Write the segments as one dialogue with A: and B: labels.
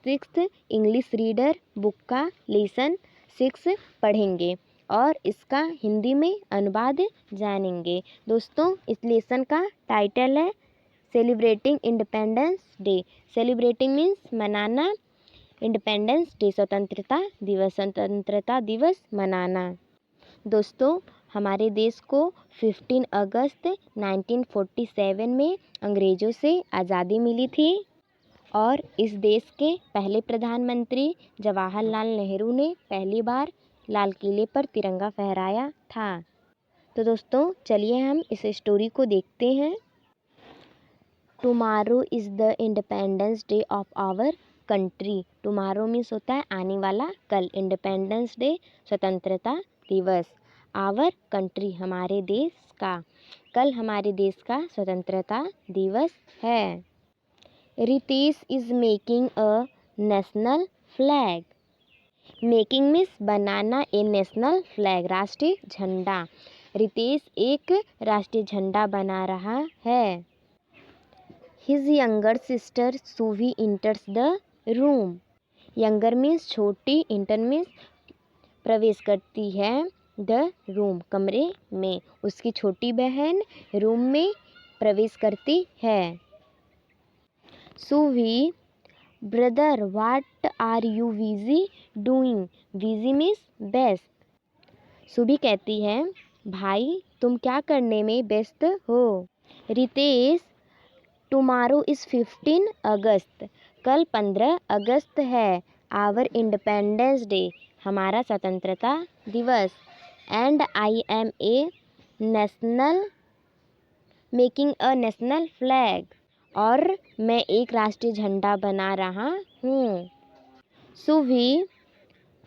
A: Sixth English reader book का lesson 6 पढ़ेंगे और इसका हिंदी में अनुवाद जानेंगे। दोस्तों, इस लेसन का टाइटल है celebrating independence day. Celebrating means मनाना, इंडिपेंडेंस डे स्वतंत्रता दिवस मनाना। दोस्तों, हमारे देश को 15 अगस्त 1947 में अंग्रेज़ों से आज़ादी मिली थी और इस देश के पहले प्रधानमंत्री जवाहरलाल नेहरू ने पहली बार लाल किले पर तिरंगा फहराया था। तो दोस्तों, चलिए हम इस स्टोरी को देखते हैं। Tomorrow is the Independence Day of our country. Tomorrow means होता है आने वाला कल, इंडिपेंडेंस डे स्वतंत्रता दिवस। आवर कंट्री हमारे देश का, कल हमारे देश का स्वतंत्रता दिवस है। Ritesh is making a national flag. Making means बनाना ए नेशनल फ्लैग, राष्ट्रीय झंडा। रितेश एक राष्ट्रीय झंडा बना रहा है। His younger sister Suvi enters the room. Younger means छोटी, इंटर मीन्स प्रवेश करती है, द रूम कमरे में। उसकी छोटी बहन रूम में प्रवेश करती है। Suvi, brother what are you busy doing. Busy means व्यस्त। सुभी कहती है, भाई तुम क्या करने में व्यस्त हो। रितेश, टुमारो इज़ 15 अगस्त। कल 15 अगस्त है। आवर इंडिपेंडेंस डे हमारा स्वतंत्रता दिवस। And I am a national making a national flag. और मैं एक राष्ट्रीय झंडा बना रहा हूँ। Suvi,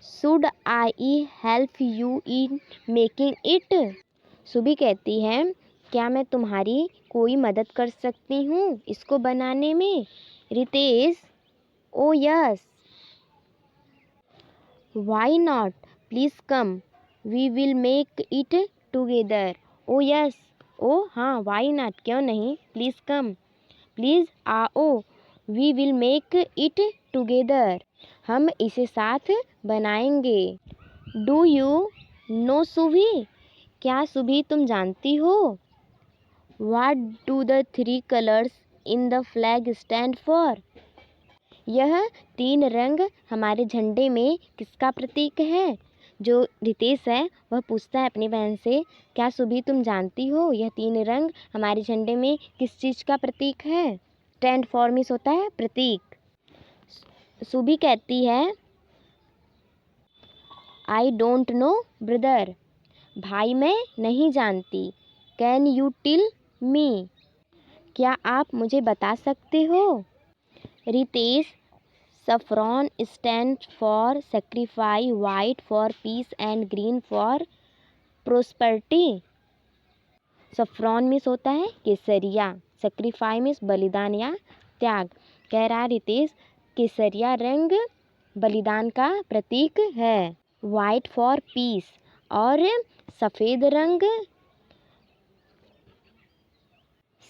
A: should I help you in making it. Subhi कहती है, क्या मैं तुम्हारी कोई मदद कर सकती हूँ इसको बनाने में। Ritesh, oh yes, why not, please come, we will make it together. Oh yes, oh हाँ, वाई नॉट, क्यों नहीं, प्लीज़ कम, प्लीज़ आओ, we will make it together, हम इसे साथ बनाएंगे। डू यू नो सुभी, क्या सुभी तुम जानती हो। What do the 3 colours in the flag stand for. यह 3 रंग हमारे झंडे में किसका प्रतीक है। जो रितेश है वह पूछता है अपनी बहन से, क्या सुभी तुम जानती हो यह 3 रंग हमारे झंडे में किस चीज़ का प्रतीक है। स्टैंड फॉर मीन्स होता है प्रतीक। सुभी कहती है, आई डोंट नो ब्रदर, भाई मैं नहीं जानती। कैन यू टिल मी, क्या आप मुझे बता सकते हो। Ritesh, saffron stand for sacrifice, white for peace and green for prosperity. Saffron means होता है केसरिया, सेक्रीफाई मीन्स बलिदान या त्याग। कह रहा रितेश, केसरिया रंग बलिदान का प्रतीक है। वाइट फॉर पीस, और सफ़ेद रंग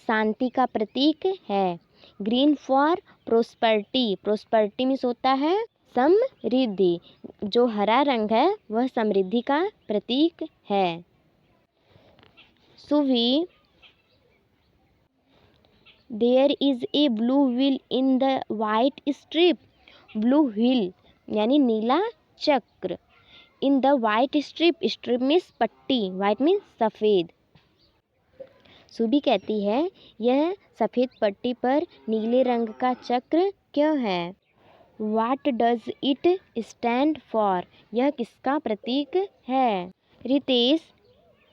A: शांति का प्रतीक है। Green for prosperity, prosperity means होता है समृद्धि। जो हरा रंग है वह समृद्धि का प्रतीक है। Suvi, there is a blue wheel in the white strip. Blue wheel यानी नीला चक्र, in the white strip, strip means पट्टी, वाइट मीन्स सफ़ेद। सुबी कहती है, यह सफ़ेद पट्टी पर नीले रंग का चक्र क्यों है। What does it stand for, यह किसका प्रतीक है। Ritesh,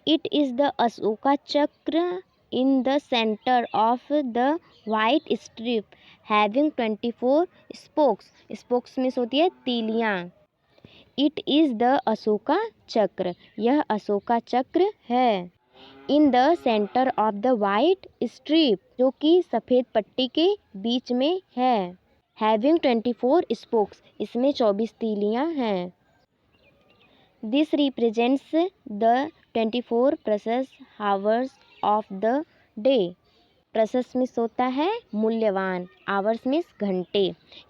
A: it is the Ashoka Chakra in the centre of the white strip having 24 spokes. Spokes means होती है तीलियाँ। It is the Ashoka Chakra, यह अशोका चक्र है। In the centre of the white strip, जो कि सफ़ेद पट्टी के बीच में है। हैविंग 24 स्पोक्स, इसमें 24 तीलियाँ हैं। This represents the 24 precious hours of the day. Precious means होता है मूल्यवान, आवर्स मीन्स घंटे।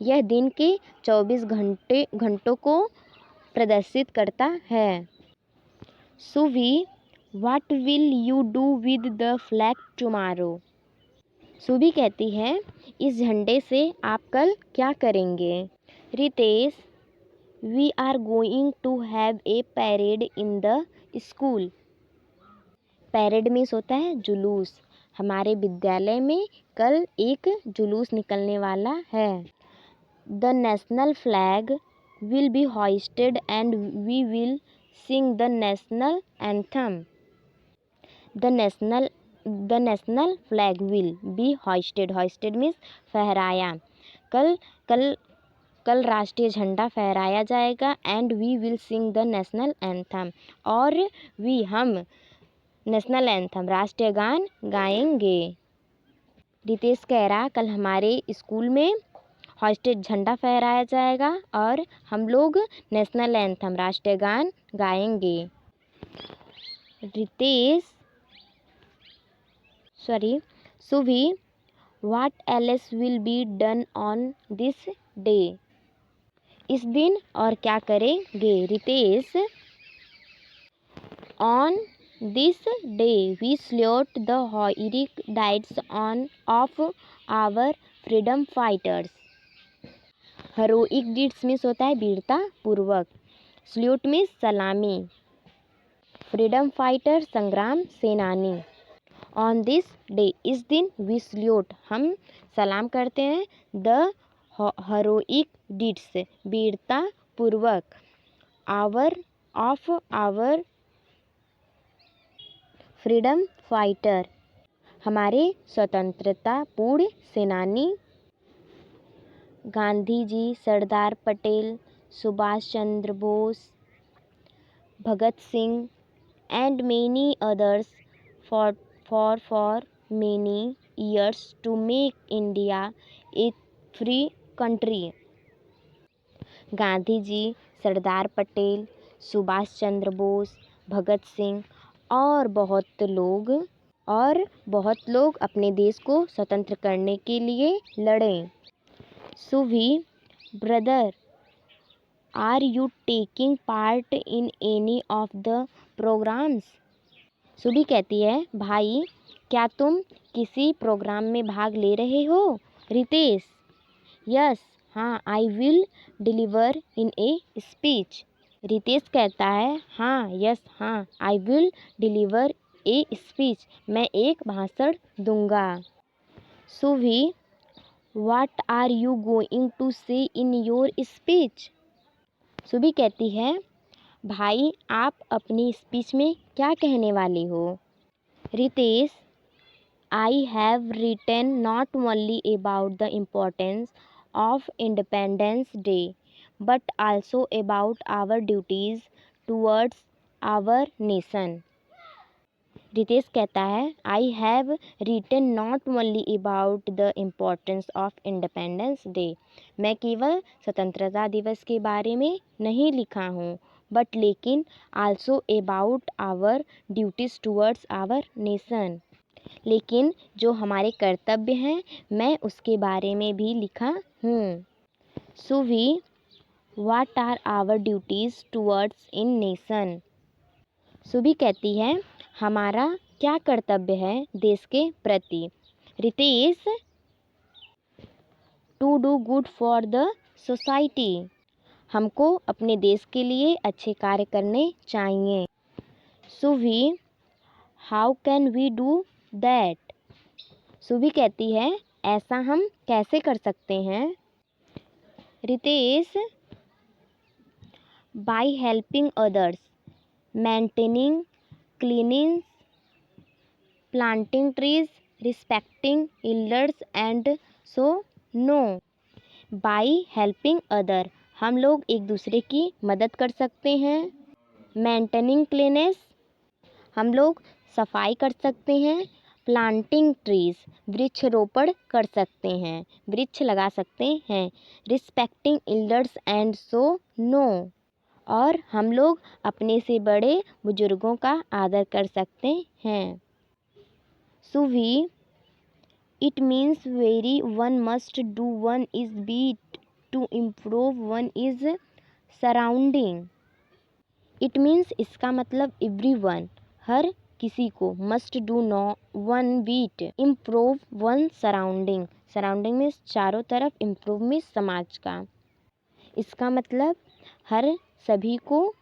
A: यह दिन के 24 घंटों को प्रदर्शित करता है। Suvi, what will you do with the flag tomorrow? Subhi कहती है, इस झंडे से आप कल क्या करेंगे? Ritesh, we are going to have a parade in the school. Parade means होता है जुलूस। हमारे विद्यालय में कल एक जुलूस निकलने वाला है। The national flag will be hoisted and we will sing the national anthem. The national flag will be hoisted. Hoisted means फहराया। कल राष्ट्रीय झंडा फहराया जाएगा। And we will sing the national anthem, और हम नेशनल एंथम राष्ट्रीय गान गाएंगे। रितेश कह रहा, कल हमारे स्कूल में होस्टेड झंडा फहराया जाएगा और हम लोग नेशनल एंथम राष्ट्रीय गान गाएंगे। Subhi, what else will be done on this day? इस दिन और क्या करेंगे? Ritesh, on this day we salute the heroic deeds of our freedom fighters। heroic deeds means होता है वीरता पूर्वक। सल्यूट मीन्स सलामी। फ्रीडम फाइटर संग्राम सेनानी। ऑन दिस डे इस दिन, वी सल्यूट हम सलाम करते हैं, द heroic deeds वीरता पूर्वक, आवर फ्रीडम फाइटर हमारे स्वतंत्रता पूर्ण सेनानी। Gandhi ji, Sardar Patel, Subhash Chandra Bose, Bhagat Singh and many others for many years to make India a free country। Gandhi ji, Sardar Patel, Subhash Chandra Bose, Bhagat Singh और बहुत लोग अपने देश को स्वतंत्र करने के लिए लड़े। Subhi, brother, are you taking part in any of the programmes? Subhi कहती है, भाई क्या तुम किसी प्रोग्राम में भाग ले रहे हो? रितेश, यस, हाँ, I will deliver in a speech. Ritesh कहता है, हाँ, यस, हाँ, I will deliver a speech, मैं एक भाषण दूंगा। Subhi, what are you going to say in your speech? सुभी कहती है, भाई आप अपनी स्पीच में क्या कहने वाले हो? Ritesh, I have written not only about the importance of Independence Day but also about our duties towards our nation. Ritesh कहता है, I have written not only about the importance of Independence Day. मैं केवल स्वतंत्रता दिवस के बारे में नहीं लिखा हूँ, बट लेकिन also about our duties towards our nation, लेकिन जो हमारे कर्तव्य हैं मैं उसके बारे में भी लिखा हूँ। Suvi, what are our duties towards in nation? Subhi कहती है, हमारा क्या कर्तव्य है देश के प्रति? Ritesh, to do good for the society, हमको अपने देश के लिए अच्छे कार्य करने चाहिए। Subhi, how can we do that? Subhi कहती है, ऐसा हम कैसे कर सकते हैं? Ritesh, by helping others, maintaining cleaning, planting trees, respecting elders and so on. By helping other, हम लोग एक दूसरे की मदद कर सकते हैं। मेंटेनिंग क्लीनेस, हम लोग सफाई कर सकते हैं। प्लांटिंग ट्रीज, वृक्षारोपण कर सकते हैं, वृक्ष लगा सकते हैं। Respecting elders and so no, और हम लोग अपने से बड़े बुजुर्गों का आदर कर सकते हैं। सुवी, It means very one must do, one is beat to improve, one is surrounding. It means इसका मतलब everyone, हर किसी को, must do no one beat, improve one surrounding, surrounding में चारों तरफ, improve में समाज का। इसका मतलब हर सभी को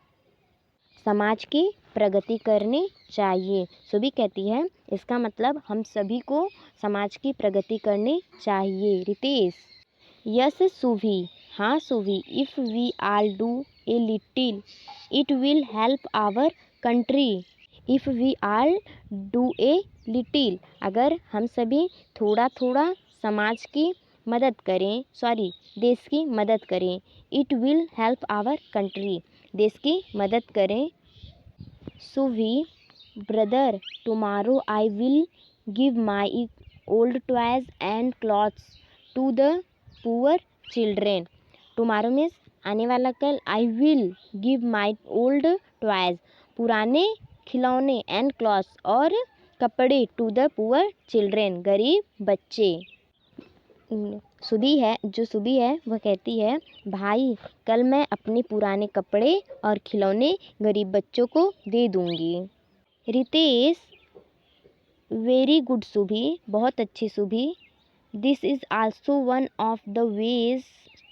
A: समाज की प्रगति करनी चाहिए। सुभी कहती है इसका मतलब हम सभी को समाज की प्रगति करनी चाहिए। रितेश, यस सुभी, हाँ Subhi, if we all do a little it will help our country. If we all do a little, अगर हम सभी थोड़ा थोड़ा समाज की मदद करें, देश की मदद करें। It will help our country, देश की मदद करें। Subhi, brother, tomorrow I will give my old toys and clothes to the poor children. Tomorrow means आने वाला कल, I will give my old toys पुराने खिलौने, एंड क्लॉथ्स और कपड़े, टू द पुअर चिल्ड्रेन गरीब बच्चे। सुबी है वह कहती है भाई कल मैं अपने पुराने कपड़े और खिलौने गरीब बच्चों को दे दूंगी। रितेश, वेरी गुड सुभी, बहुत अच्छी Subhi. This is also one of the ways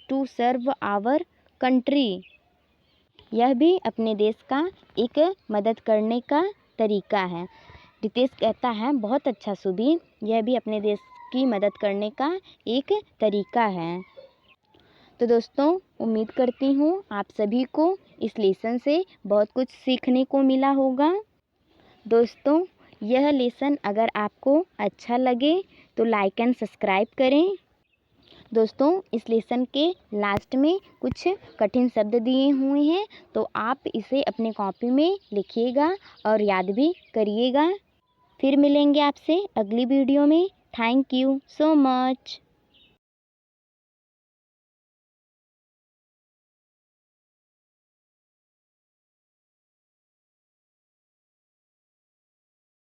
A: to serve our country. यह भी अपने देश का एक मदद करने का तरीका है। रितेश कहता है बहुत अच्छा सुभी, यह भी अपने देश की मदद करने का एक तरीका है। तो दोस्तों, उम्मीद करती हूँ आप सभी को इस लेसन से बहुत कुछ सीखने को मिला होगा। दोस्तों, यह लेसन अगर आपको अच्छा लगे तो लाइक एंड सब्सक्राइब करें। दोस्तों, इस लेसन के लास्ट में कुछ कठिन शब्द दिए हुए हैं, तो आप इसे अपने कॉपी में लिखिएगा और याद भी करिएगा। फिर मिलेंगे आपसे अगली वीडियो में। Thank you so much.